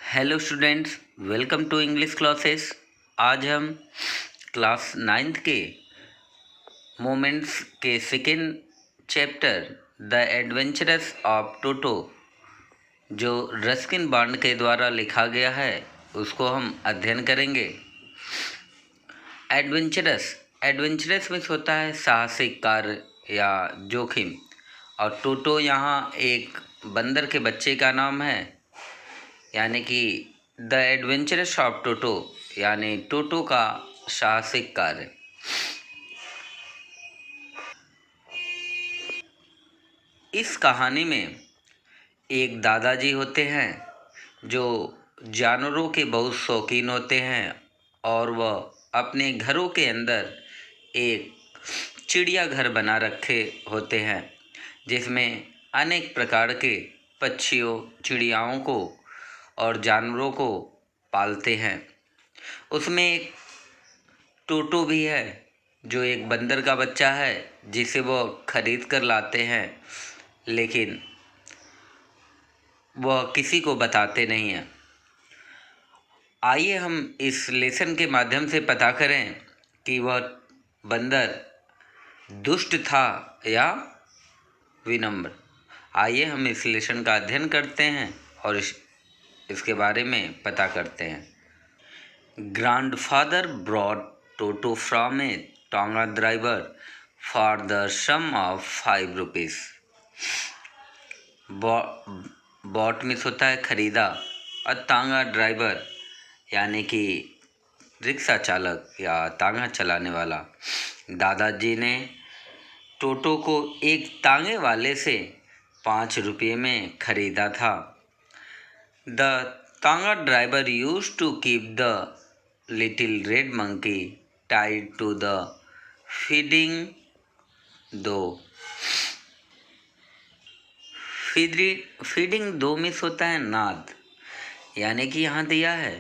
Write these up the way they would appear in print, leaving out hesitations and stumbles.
Hello students, welcome to English classes. आज हम class 9th के मोमेंट्स के second chapter the adventures of Toto, जो रस्किन बॉन्ड के द्वारा लिखा गया है, उसको हम अध्ययन करेंगे। एडवेंचरस मीन्स होता है साहसिक कार्य या जोखिम, और टोटो यहाँ एक बंदर के बच्चे का नाम है, यानी कि द एडवेंचरस ऑफ टोटो यानी टोटो का साहसिक कार्य। इस कहानी में एक दादाजी होते हैं जो जानवरों के बहुत शौकीन होते हैं, और वह अपने घरों के अंदर एक चिड़ियाघर बना रखे होते हैं, जिसमें अनेक प्रकार के पक्षियों, चिड़ियाओं को और जानवरों को पालते हैं। उसमें एक टोटो भी है, जो एक बंदर का बच्चा है, जिसे वो खरीद कर लाते हैं, लेकिन वह किसी को बताते नहीं हैं। आइए हम इस लेसन के माध्यम से पता करें कि वह बंदर दुष्ट था या विनम्र। आइए हम इस लेसन का अध्ययन करते हैं और इसके बारे में पता करते हैं। Grandfather brought Toto from a tonga driver for the some of 5 rupees. Bought means होता है खरीदा, और तांगा ड्राइवर यानी कि रिक्शा चालक या तांगा चलाने वाला। दादाजी ने टोटो को एक तांगे वाले से 5 रुपये में खरीदा था। The tonga driver used to keep the little red monkey tied to the feeding trough. Feeding trough means होता है नाद, यानी कि यहाँ दिया है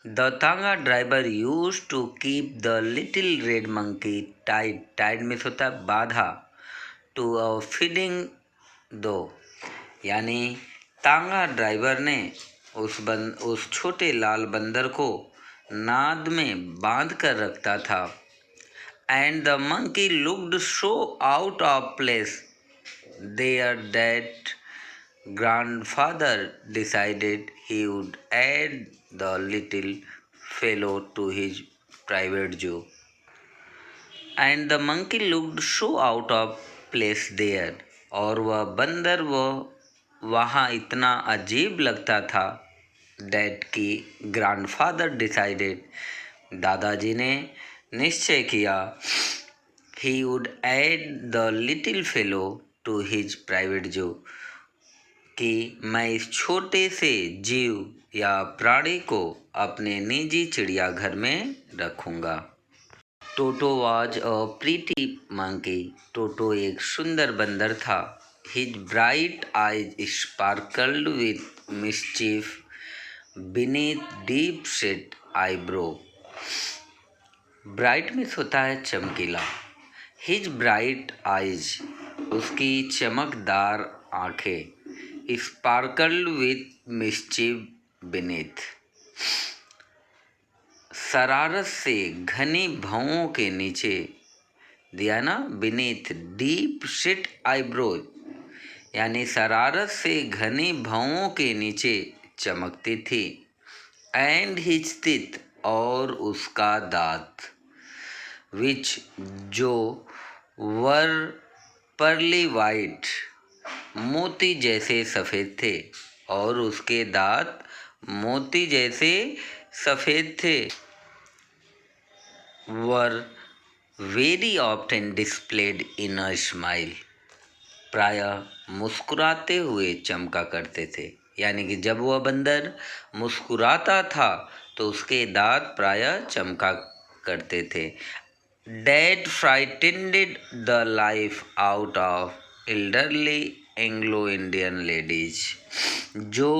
the tonga driver use to keep the little red monkey tied means होता है बाधा, टू अ फीडिंग दो, यानी तांगा ड्राइवर ने उस छोटे लाल बंदर को नाद में बांध कर रखता था। And the monkey looked so out of place there that grandfather decided he would add the little fellow to his private zoo. And the monkey looked so out of place there, और वह बंदर वहाँ इतना अजीब लगता था that कि grandfather decided, दादाजी ने निश्चय किया, he would add the little fellow to his private zoo, कि मैं इस छोटे से जीव या प्राणी को अपने निजी चिड़ियाघर में रखूँगा। Toto was a pretty monkey. Toto एक सुंदर बंदर था। His bright eyes sparkled with mischief beneath deep set eyebrow. Bright means होता है चमकीला। हिज ब्राइट आइज उसकी चमकदार आंखें, स्पार्कल्ड विथ मिस्चीफ बीनीथ शरारत से घनी भौं के नीचे, दिया ना, बीनीथ डीप सेट आईब्रोज, यानी शरारत से घनी भौं के नीचे चमकती थी। एंड हिज टीथ और उसका दांत, विच जो वर पर्ली वाइट मोती जैसे सफ़ेद थे, और उसके दांत मोती जैसे सफ़ेद थे। Were very often displayed in a smile, प्रायः मुस्कुराते हुए चमका करते थे, यानी कि जब वह बंदर मुस्कुराता था तो उसके दांत प्रायः चमका करते थे। That frightened the life out of elderly Anglo-Indian ladies, जो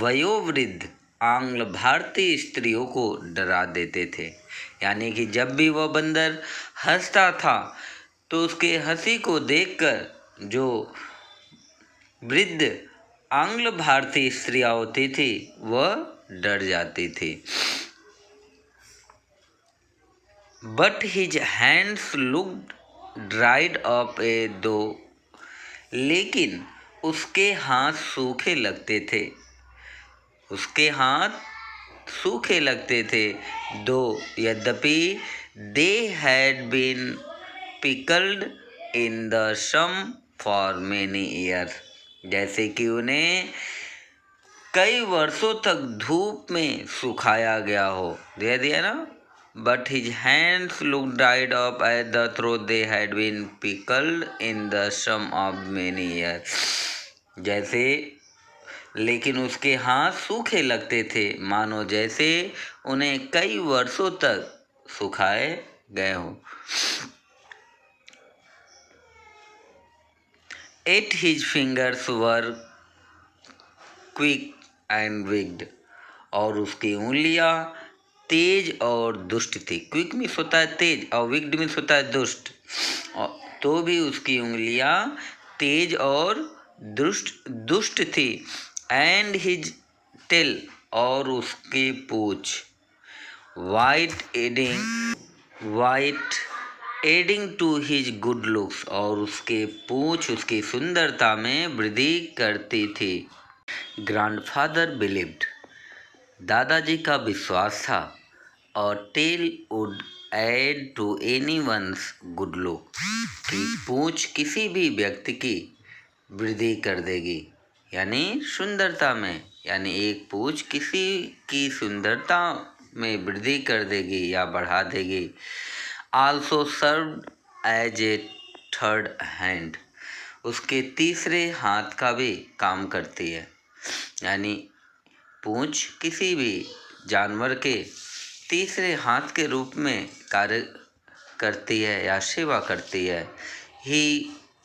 वयोवृद्ध आंग्ल भारतीय स्त्रियों को डरा देते थे, यानी कि जब भी वह बंदर हंसता था तो उसके हंसी को देखकर जो वृद्ध आंग्ल भारतीय स्त्रियाँ होती थी वह डर जाती थी। But his hands looked dried up दो, लेकिन उसके हाथ सूखे लगते थे। उसके हाथ सूखे लगते थे। दो यद्यपि they had been pickled in the sun for many years, जैसे कि उन्हें कई वर्षों तक धूप में सुखाया गया हो। दे दिया ना। But his hands look dried up at the throat they had been pickled in the some of many years, जैसे लेकिन उसके हाथ सूखे लगते थे, मानो जैसे उन्हें कई वर्षों तक सुखाए गए हों। Yet his fingers were quick and wicked, और उसकी उंगलियां तेज और दुष्ट थी। क्विक मीन्स होता है तेज और विक्ड मीन्स होता है दुष्ट। तो भी उसकी उंगलियां तेज और दुष्ट थी। एंड हिज टेल, और उसकी पूछ while adding to his good looks, और उसके पूछ उसकी सुंदरता में वृद्धि करती थी। ग्रैंडफादर बिलीव्ड, दादाजी का विश्वास था, और tail would add to anyone's good look, कि पूछ किसी भी व्यक्ति की वृद्धि कर देगी, यानी सुंदरता में, यानी एक पूछ किसी की सुंदरता में वृद्धि कर देगी या बढ़ा देगी। Also served as a third hand, उसके तीसरे हाथ का भी काम करती है, यानी पूंछ किसी भी जानवर के तीसरे हाथ के रूप में कार्य करती है या सेवा करती है। He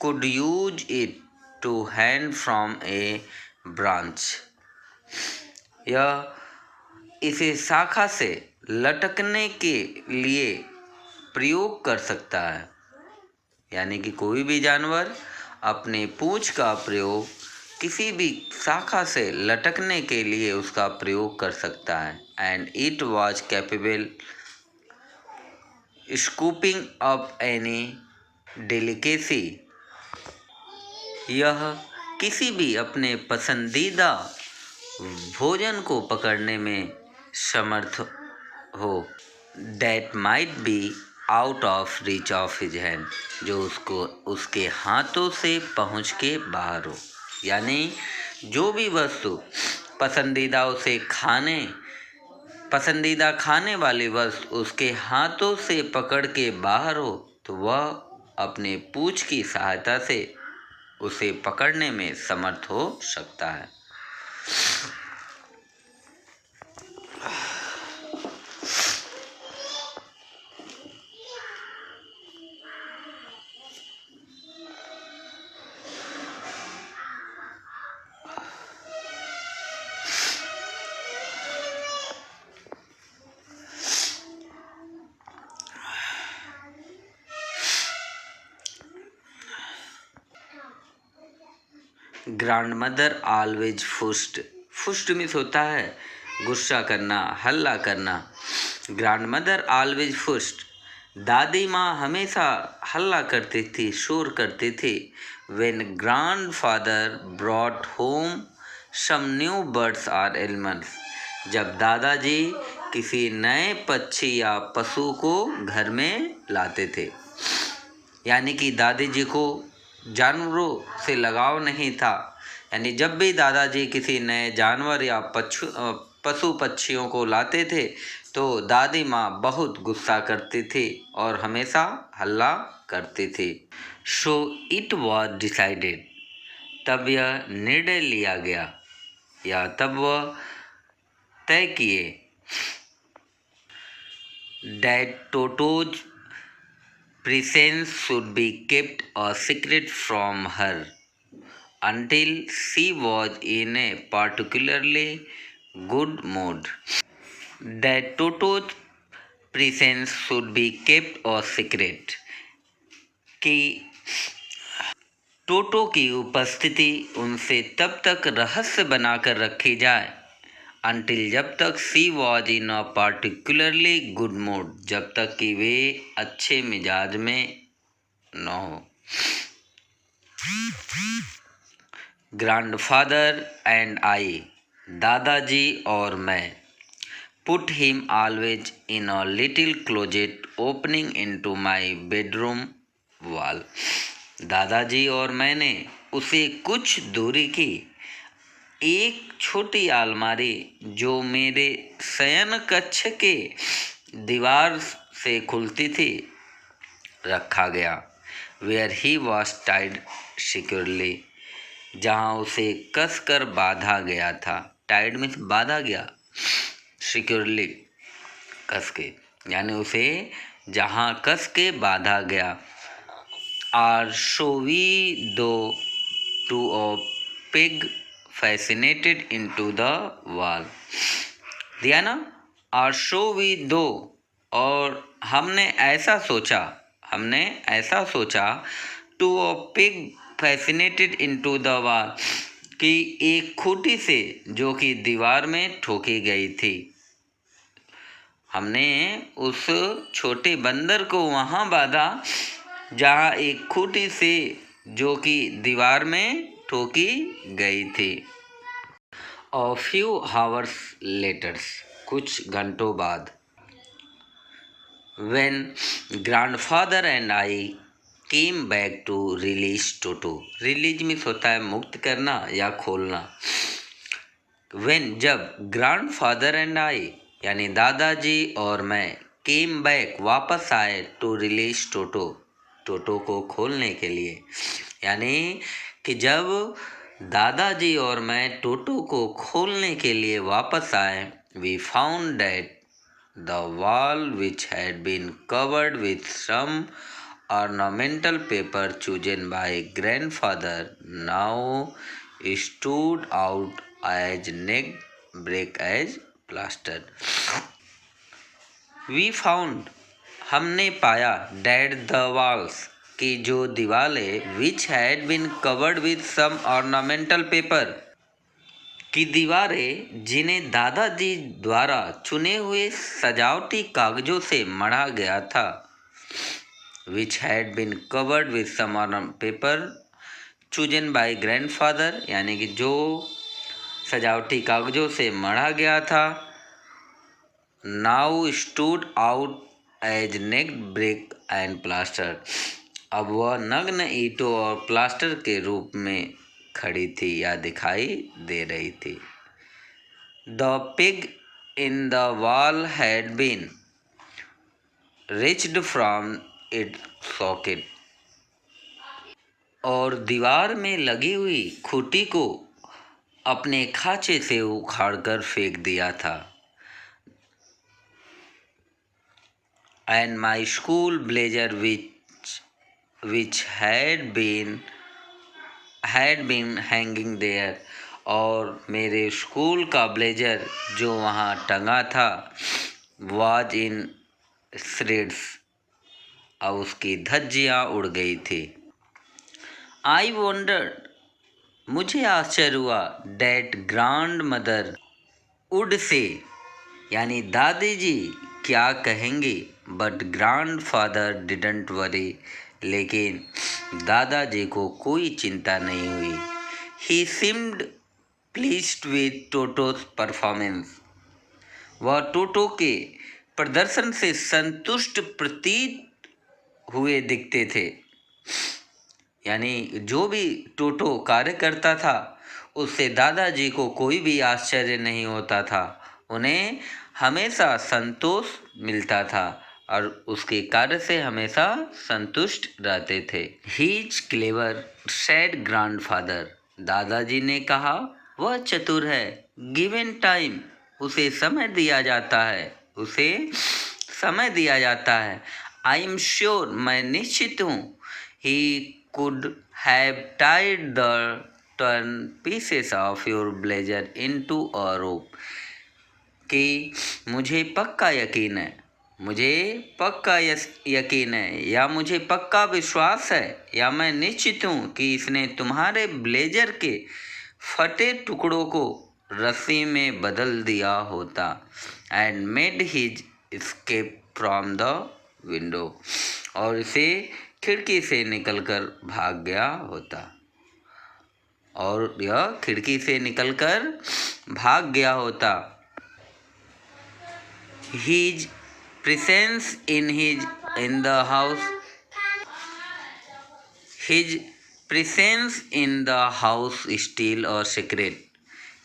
could use it to hang from a branch, यह इसे शाखा से लटकने के लिए प्रयोग कर सकता है, यानी कि कोई भी जानवर अपने पूंछ का प्रयोग किसी भी शाखा से लटकने के लिए उसका प्रयोग कर सकता है। And it was capable scooping up any delicacy, यह किसी भी अपने पसंदीदा भोजन को पकड़ने में समर्थ हो। That might be out of reach of his hand, जो उसको उसके हाथों से पहुँच के बाहर हो, यानी जो भी वस्तु पसंदीदा खाने वाली वस्तु उसके हाथों से पकड़ के बाहर हो, तो वह अपने पूंछ की सहायता से उसे पकड़ने में समर्थ हो सकता है। ग्रैंडमदर ऑलवेज फुस्ड मीन्स होता है गुस्सा करना, हल्ला करना। ग्रैंडमदर ऑलवेज फुस्ड, दादी माँ हमेशा हल्ला करती थी, शोर करती थी। When grandfather brought home some new birds और एनिमल्स, जब दादाजी किसी नए पक्षी या पशु को घर में लाते थे, यानी कि दादी जी को जानवरों से लगाव नहीं था, यानी जब भी दादाजी किसी नए जानवर या पशु पक्षियों को लाते थे तो दादी माँ बहुत गुस्सा करती थी और हमेशा हल्ला करती थी। सो इट वॉज डिसाइडेड, तब यह निर्णय लिया गया या तब वह तय किए, that टोटोज presence should be kept a secret from her until she was in a particularly good mood. That Toto's presence should be kept a secret, कि टोटो की उपस्थिति उनसे तब तक रहस्य बनाकर रखी जाए अनटिल जब तक she was in a particularly good mood, जब तक कि वे अच्छे मिजाज में न हो। ग्रैंडफादर एंड आई, दादाजी और मैं, put him always in a little closet opening into my bedroom wall. दादाजी और मैंने उसे कुछ दूरी की एक छोटी अलमारी जो मेरे शयन कक्ष के दीवार से खुलती थी रखा गया। Where he was tied securely, जहाँ उसे कस कर बांधा गया था। टाइड में बांधा गया, सिक्योरली कस के, यानी उसे जहाँ कस के बांधा गया। Are show we though to a pig fascinated into the wall. दिया ना, आर शो वी दो, और हमने ऐसा सोचा to a pig fascinated into the wall, कि एक खूंटी से जो कि दीवार में ठोकी गई थी। हमने उस छोटे बंदर को वहाँ बांधा जहाँ एक खूंटी से जो कि दीवार में ठोकी गई थी। A few hours later, कुछ घंटों बाद, when grandfather and I came back to release Toto, release में होता है मुक्त करना या खोलना। when, जब grandfather and I यानी दादाजी और मैं came back वापस आए to release Toto, टोटो को खोलने के लिए, यानी कि जब दादाजी और मैं टोटो को खोलने के लिए वापस आए, we found that the wall which had been covered with some ornamental paper chosen by grandfather now stood out as naked brick as plaster. We found, हमने पाया, that the walls, कि जो दीवारें which had been covered with some ornamental paper, की दीवारें जिन्हें दादाजी द्वारा चुने हुए सजावटी कागजों से मढ़ा गया था, which had been covered with some ornamental paper chosen by grandfather, यानी कि जो सजावटी कागजों से मढ़ा गया था, now stood out as naked brick and plaster, अब वह नग्न ईंटों और प्लास्टर के रूप में खड़ी थी या दिखाई दे रही थी। The pig in the wall had been wrenched from its socket, और दीवार में लगी हुई खूंटी को अपने खांचे से उखाड़कर फेंक दिया था। And my school blazer which had been hanging there, और मेरे स्कूल का ब्लेजर जो वहाँ टंगा था, was in shreds, अब उसकी धज्जियाँ उड़ गई थी। I wondered, मुझे आश्चर्य हुआ, that grandmother would say, यानी दादी जी क्या कहेंगी, but grandfather didn't worry, लेकिन दादाजी को कोई चिंता नहीं हुई। He seemed pleased with Toto's performance, वह टोटो के प्रदर्शन से संतुष्ट प्रतीत हुए दिखते थे। यानी जो भी टोटो कार्य करता था उससे दादाजी को कोई भी आश्चर्य नहीं होता था, उन्हें हमेशा संतोष मिलता था और उसके कार्य से हमेशा संतुष्ट रहते थे। He is clever said grandfather, दादाजी ने कहा वह चतुर है। गिवन टाइम, उसे समय दिया जाता है, उसे समय दिया जाता है। आई एम श्योर, मैं निश्चित हूँ। ही could have tied the torn pieces of your blazer into a rope, कि मुझे पक्का यकीन है या मुझे पक्का विश्वास है या मैं निश्चित हूँ कि इसने तुम्हारे ब्लेजर के फटे टुकड़ों को रस्सी में बदल दिया होता and made his escape from the window, और इसे खिड़की से निकलकर भाग गया होता, और यह खिड़की से निकलकर भाग गया होता। His presence in the house, his presence in the house still a secret,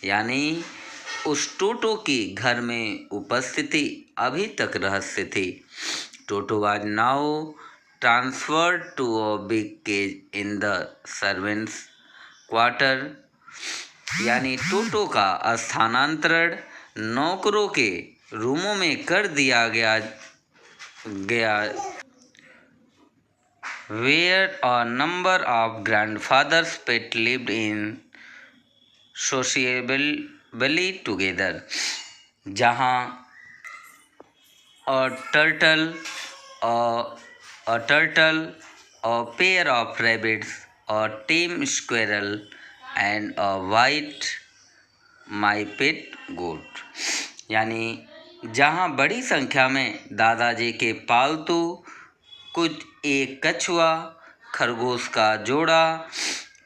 यानी उस टोटो की घर में उपस्थिति अभी तक रहस्य थी। टोटो was now transferred to a big cage in the servants quarter, यानी टोटो का स्थानांतरण नौकरों के रूमों में कर दिया गया where a number of grandfathers pet lived in sociably together, जहाँ a turtle, a pair of rabbits, a tame squirrel and a white my pet goat, यानी जहाँ बड़ी संख्या में दादाजी के पालतू, कुछ एक कछुआ, खरगोश का जोड़ा,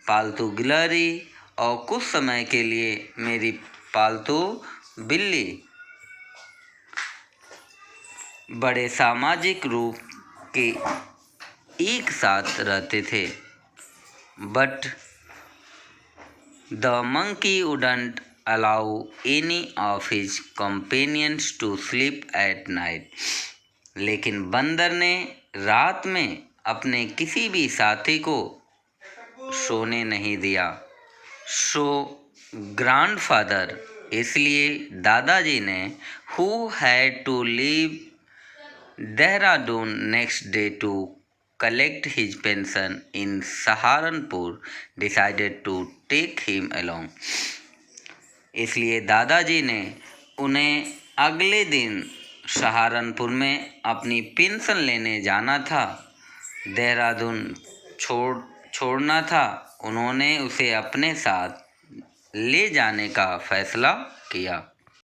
पालतू गिलहरी और कुछ समय के लिए मेरी पालतू बिल्ली बड़े सामाजिक रूप के एक साथ रहते थे। But the monkey wouldn't allow any of his companions to sleep at night, लेकिन बंदर ने रात में अपने किसी भी साथी को सोने नहीं दिया। सो ग्रैंडफादर, इसलिए दादाजी ने, who had to leave Dehradun next day to collect his pension in Saharanpur, decided to take him along, इसलिए दादाजी ने उन्हें अगले दिन सहारनपुर में अपनी पेंशन लेने जाना था, देहरादून छोड़ना था। उन्होंने उसे अपने साथ ले जाने का फैसला किया।